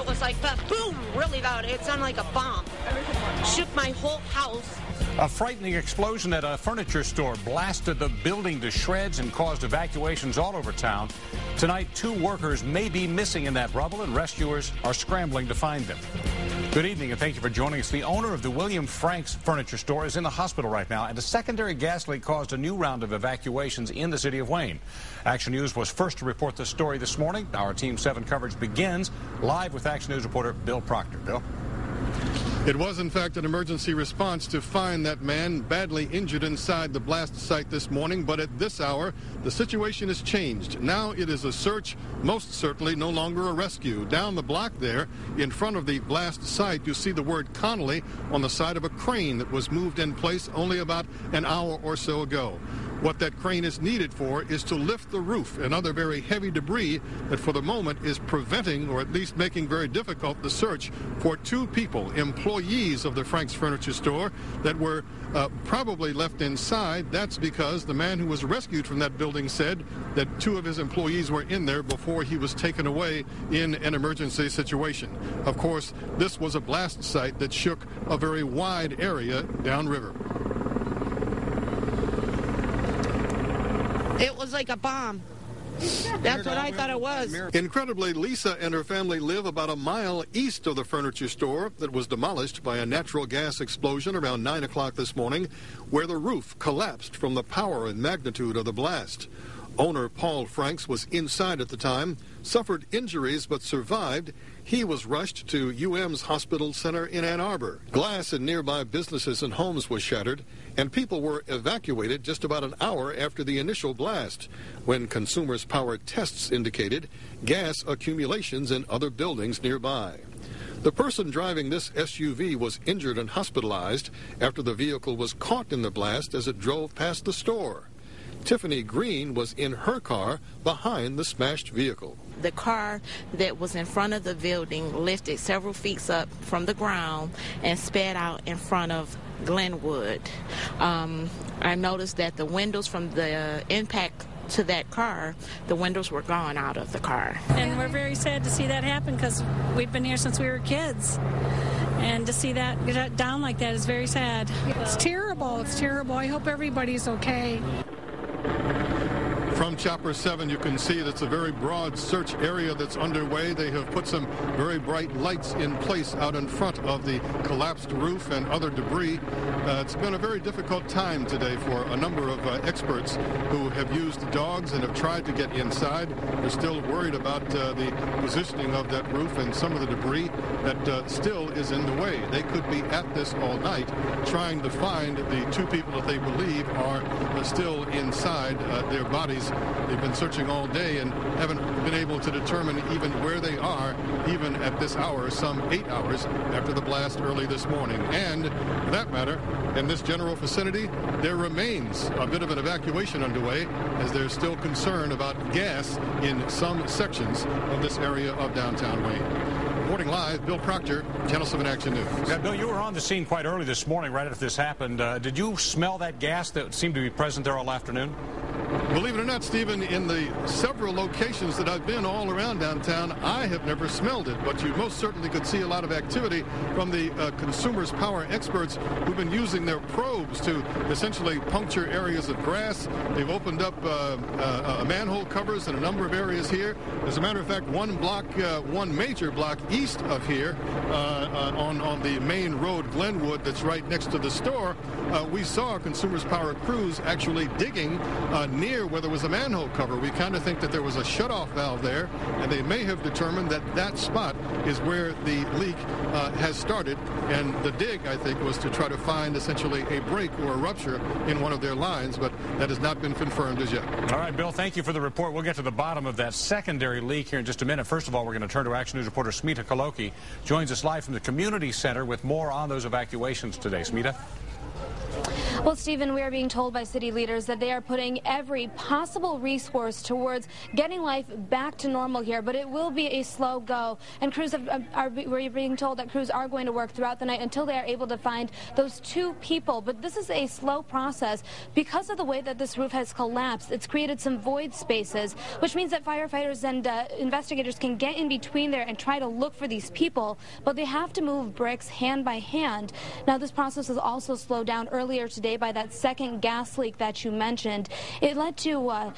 It was like that, boom, really loud. It sounded like a bomb. Shook my whole house. A frightening explosion at a furniture store blasted the building to shreds and caused evacuations all over town. Tonight, 2 workers may be missing in that rubble, and rescuers are scrambling to find them. Good evening, and thank you for joining us. The owner of the William Frank's furniture store is in the hospital right now, and a secondary gas leak caused a new round of evacuations in the city of Wayne. Action News was first to report this story this morning. Our Team 7 coverage begins live with Action News reporter Bill Proctor. Bill? It was, in fact, an emergency response to find that man badly injured inside the blast site this morning. But at this hour, the situation has changed. Now it is a search, most certainly no longer a rescue. Down the block there, in front of the blast site, you see the word Connolly on the side of a crane that was moved in place only about an hour or so ago. What that crane is needed for is to lift the roof and other very heavy debris that for the moment is preventing, or at least making very difficult, the search for 2 people, employees of the Frank's Furniture Store, that were probably left inside. That's because the man who was rescued from that building said that 2 of his employees were in there before he was taken away in an emergency situation. Of course, this was a blast site that shook a very wide area downriver. It was like a bomb. That's what I thought it was. Incredibly, Lisa and her family live about a mile east of the furniture store that was demolished by a natural gas explosion around 9 o'clock this morning, where the roof collapsed from the power and magnitude of the blast. Owner Paul Franks was inside at the time, suffered injuries but survived. He was rushed to UM's Hospital Center in Ann Arbor. Glass in nearby businesses and homes was shattered, and people were evacuated just about an hour after the initial blast, when Consumers Power tests indicated gas accumulations in other buildings nearby. The person driving this SUV was injured and hospitalized after the vehicle was caught in the blast as it drove past the store. Tiffany Green was in her car behind the smashed vehicle. The car that was in front of the building lifted several feet up from the ground and sped out in front of Glenwood. I noticed that the windows from the impact to that car, the windows were gone out of the car. And we're very sad to see that happen because we've been here since we were kids. And to see that get down like that is very sad. It's terrible. It's terrible. I hope everybody's okay. From Chopper 7, you can see that's a very broad search area that's underway. They have put some very bright lights in place out in front of the collapsed roof and other debris. It's been a very difficult time today for a number of experts who have used dogs and have tried to get inside. They're still worried about the positioning of that roof and some of the debris that still is in the way. They could be at this all night trying to find the 2 people that they believe are still inside their bodies. They've been searching all day and haven't been able to determine even where they are, even at this hour, some 8 hours after the blast early this morning. And, for that matter, in this general vicinity, there remains a bit of an evacuation underway as there's still concern about gas in some sections of this area of downtown Wayne. Reporting live, Bill Proctor, Channel 7 Action News. Yeah, Bill, you were on the scene quite early this morning, right after this happened. Did you smell that gas that seemed to be present there all afternoon? Believe it or not, Stephen, in the several locations that I've been all around downtown, I have never smelled it, but you most certainly could see a lot of activity from the Consumers Power experts who've been using their probes to essentially puncture areas of grass. They've opened up manhole covers in a number of areas here. As a matter of fact, one major block east of here on the main road, Glenwood, that's right next to the store, we saw Consumers Power crews actually digging near where there was a manhole cover. We kind of think that there was a shutoff valve there, and they may have determined that that spot is where the leak has started. And the dig, I think, was to try to find essentially a break or a rupture in one of their lines, but that has not been confirmed as yet. All right, Bill, thank you for the report. We'll get to the bottom of that secondary leak here in just a minute. First of all, we're going to turn to Action News reporter Smita Kaloki. Joins us live from the community center with more on those evacuations today. Smita? Well, Stephen, we are being told by city leaders that they are putting every possible resource towards getting life back to normal here, but it will be a slow go. And crews we're being told that crews are going to work throughout the night until they are able to find those 2 people. But this is a slow process because of the way that this roof has collapsed. It's created some void spaces, which means that firefighters and investigators can get in between there and try to look for these people, but they have to move bricks hand by hand. Now, this process was also slowed down earlier today by that second gas leak that you mentioned. It led to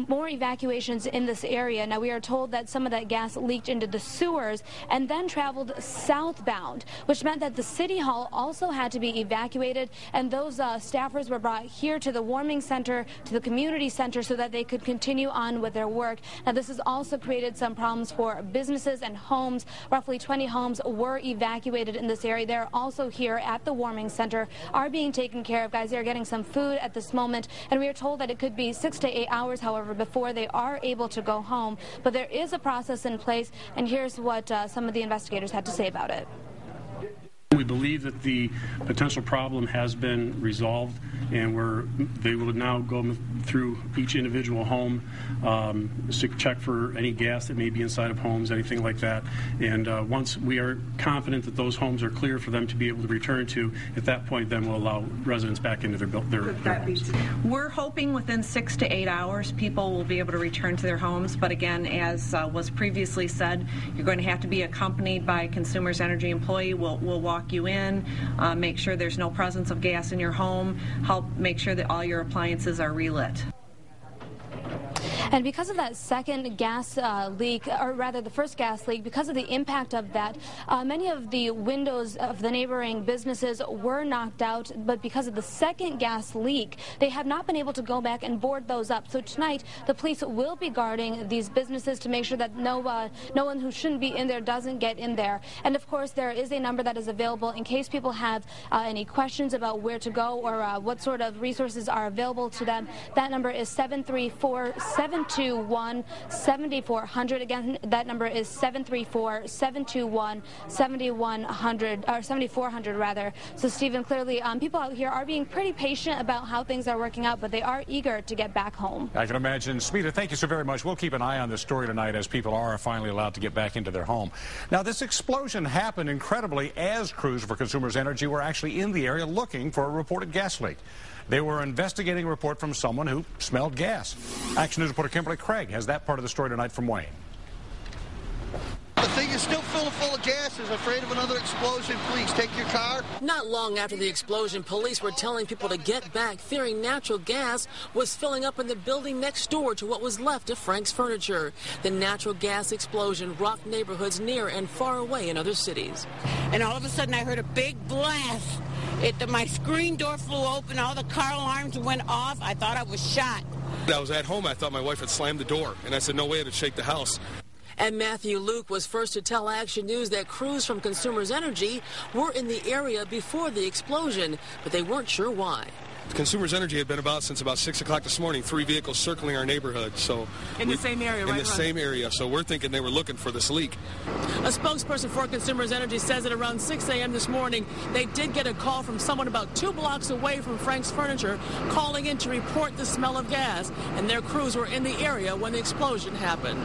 more evacuations in this area. Now, we are told that some of that gas leaked into the sewers and then traveled southbound, which meant that the city hall also had to be evacuated, and those staffers were brought here to the warming center, to the community center, so that they could continue on with their work. Now, this has also created some problems for businesses and homes. Roughly 20 homes were evacuated in this area. They're also here at the warming center, are being taken care of. Guys, they're getting some food at this moment, and we are told that it could be 6 to 8 hours, however, before they are able to go home. But there is a process in place, and here's what some of the investigators had to say about it. We believe that the potential problem has been resolved, and they will now go through each individual home to check for any gas that may be inside of homes, anything like that. And once we are confident that those homes are clear for them to be able to return to, at that point, then we'll allow residents back into their homes. We're hoping within 6 to 8 hours people will be able to return to their homes. But again, as was previously said, you're going to have to be accompanied by a Consumers Energy employee. We'll walk you in, make sure there's no presence of gas in your home, help make sure that all your appliances are relit. And because of that second gas leak, or rather the first gas leak, because of the impact of that, many of the windows of the neighboring businesses were knocked out. But because of the second gas leak, they have not been able to go back and board those up. So tonight, the police will be guarding these businesses to make sure that no one who shouldn't be in there doesn't get in there. And of course, there is a number that is available in case people have any questions about where to go or what sort of resources are available to them. That number is 734-721-7400. Again, that number is 734-721-7100 or 7400 rather. So, Stephen, clearly people out here are being pretty patient about how things are working out, but they are eager to get back home. I can imagine. Smita, thank you so very much. We'll keep an eye on this story tonight as people are finally allowed to get back into their home. Now, this explosion happened incredibly as crews for Consumers Energy were actually in the area looking for a reported gas leak. They were investigating a report from someone who smelled gas. Action News reporter Kimberly Craig has that part of the story tonight from Wayne. The thing is still full of gas. Is afraid of another explosion. Please take your car. Not long after the explosion, police were telling people to get back, fearing natural gas was filling up in the building next door to what was left of Frank's Furniture. The natural gas explosion rocked neighborhoods near and far away in other cities. And all of a sudden I heard a big blast. My screen door flew open, all the car alarms went off. I thought I was shot. I was at home. I thought my wife had slammed the door, and I said, no way, it'd shake the house. And Matthew Luke was first to tell Action News that crews from Consumers Energy were in the area before the explosion, but they weren't sure why. Consumers Energy had been about since about 6 o'clock this morning, 3 vehicles circling our neighborhood. So in the same area, right? In the same area. So we're thinking they were looking for this leak. A spokesperson for Consumers Energy says that around 6 a.m. this morning, they did get a call from someone about 2 blocks away from Frank's Furniture calling in to report the smell of gas, and their crews were in the area when the explosion happened.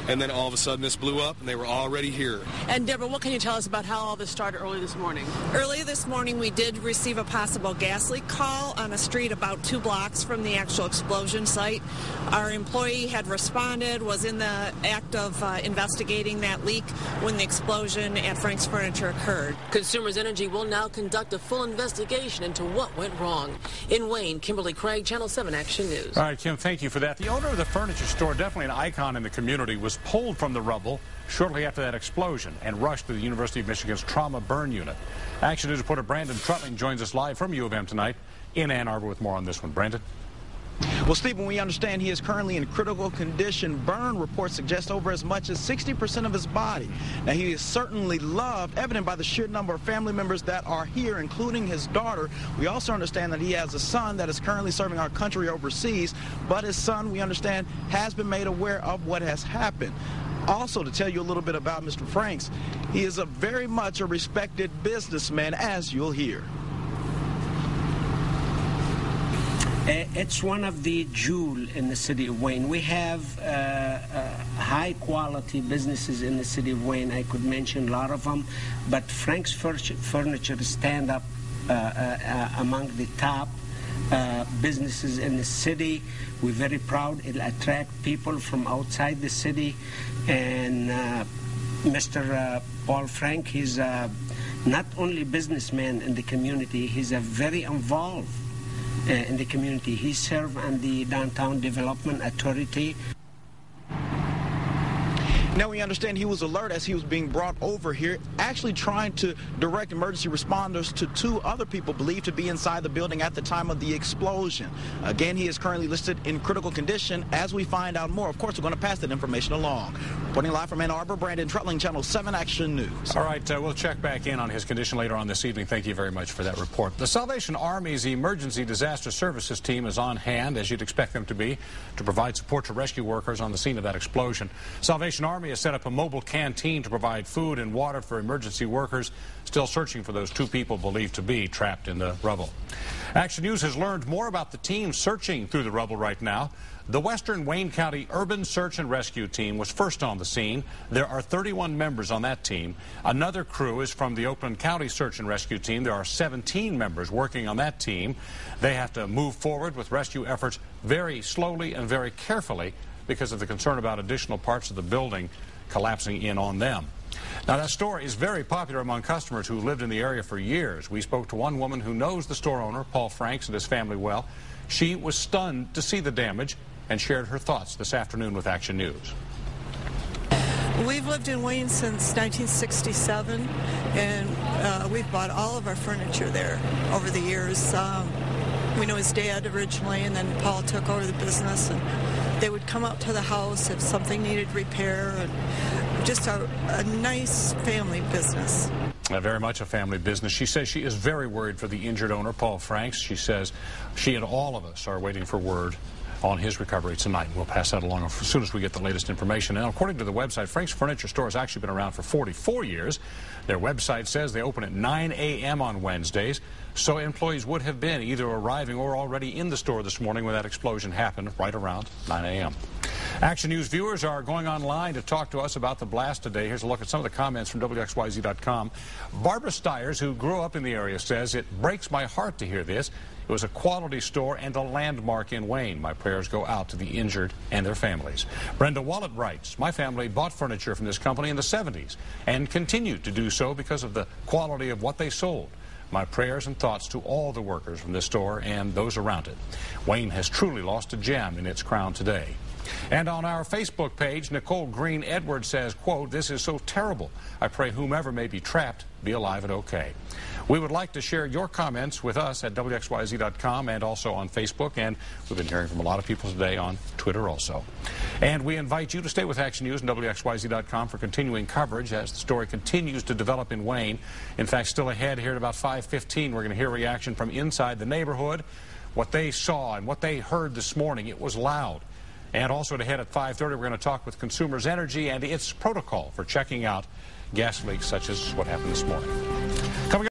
And then all of a sudden this blew up, and they were already here. And Deborah, what can you tell us about how all this started early this morning? Early this morning, we did receive a possible gas leak call on a street about 2 blocks from the actual explosion site. Our employee had responded, was in the act of investigating that leak when the explosion at Frank's Furniture occurred. Consumers Energy will now conduct a full investigation into what went wrong. In Wayne, Kimberly Craig, Channel 7 Action News. All right, Kim, thank you for that. The owner of the furniture store, definitely an icon in the community, was pulled from the rubble shortly after that explosion and rushed to the University of Michigan's trauma burn unit. Action News reporter Brandon Trutling joins us live from U of M tonight in Ann Arbor with more on this one. Brandon? Well, Stephen, we understand he is currently in critical condition. Burn reports suggest over as much as 60% of his body. Now, he is certainly loved, evident by the sheer number of family members that are here, including his daughter. We also understand that he has a son that is currently serving our country overseas, but his son, we understand, has been made aware of what has happened. Also, to tell you a little bit about Mr. Franks, he is very much a respected businessman, as you'll hear. It's one of the jewels in the city of Wayne. We have high-quality businesses in the city of Wayne. I could mention a lot of them, but Frank's Furniture stand up among the top businesses in the city. We're very proud. It'll attract people from outside the city. And Mr. Paul Frank, he's not only a businessman in the community, he's a very involved in the community. He served on the Downtown Development Authority. Now we understand he was alert as he was being brought over here, actually trying to direct emergency responders to 2 other people believed to be inside the building at the time of the explosion. Again, he is currently listed in critical condition. As we find out more, of course, we're going to pass that information along. Reporting live from Ann Arbor, Brandon Trutling, Channel 7 Action News. All right, we'll check back in on his condition later on this evening. Thank you very much for that report. The Salvation Army's Emergency Disaster Services team is on hand, as you'd expect them to be, to provide support to rescue workers on the scene of that explosion. Salvation Army has set up a mobile canteen to provide food and water for emergency workers still searching for those 2 people believed to be trapped in the rubble. Action News has learned more about the team searching through the rubble right now. The Western Wayne County Urban Search and Rescue Team was first on the scene. There are 31 members on that team. Another crew is from the Oakland County Search and Rescue Team. There are 17 members working on that team. They have to move forward with rescue efforts very slowly and very carefully because of the concern about additional parts of the building collapsing in on them. Now, that store is very popular among customers who lived in the area for years. We spoke to one woman who knows the store owner, Paul Franks, and his family well. She was stunned to see the damage and shared her thoughts this afternoon with Action News. We've lived in Wayne since 1967, and we've bought all of our furniture there over the years. We know his dad originally, and then Paul took over the business, and they would come up to the house if something needed repair, and just a nice family business. Very much a family business. She says she is very worried for the injured owner, Paul Franks. She says she and all of us are waiting for word on his recovery tonight. We'll pass that along as soon as we get the latest information. And according to the website, Frank's Furniture Store has actually been around for 44 years. Their website says they open at 9 a.m. on Wednesdays, so employees would have been either arriving or already in the store this morning when that explosion happened, right around 9 a.m. Action News viewers are going online to talk to us about the blast today. Here's a look at some of the comments from WXYZ.com. Barbara Stiers, who grew up in the area, says, "It breaks my heart to hear this. It was a quality store and a landmark in Wayne. My prayers go out to the injured and their families." Brenda Wallet writes, "My family bought furniture from this company in the 70s and continued to do so because of the quality of what they sold. My prayers and thoughts to all the workers from this store and those around it. Wayne has truly lost a gem in its crown today." And on our Facebook page, Nicole Green Edwards says, quote, "This is so terrible. I pray whomever may be trapped be alive and okay." We would like to share your comments with us at WXYZ.com and also on Facebook, and we've been hearing from a lot of people today on Twitter also. And we invite you to stay with Action News and WXYZ.com for continuing coverage as the story continues to develop in Wayne. In fact, still ahead here at about 5:15, we're going to hear reaction from inside the neighborhood, what they saw and what they heard this morning. It was loud. And also ahead at 5:30, we're going to talk with Consumers Energy and its protocol for checking out gas leaks such as what happened this morning. Coming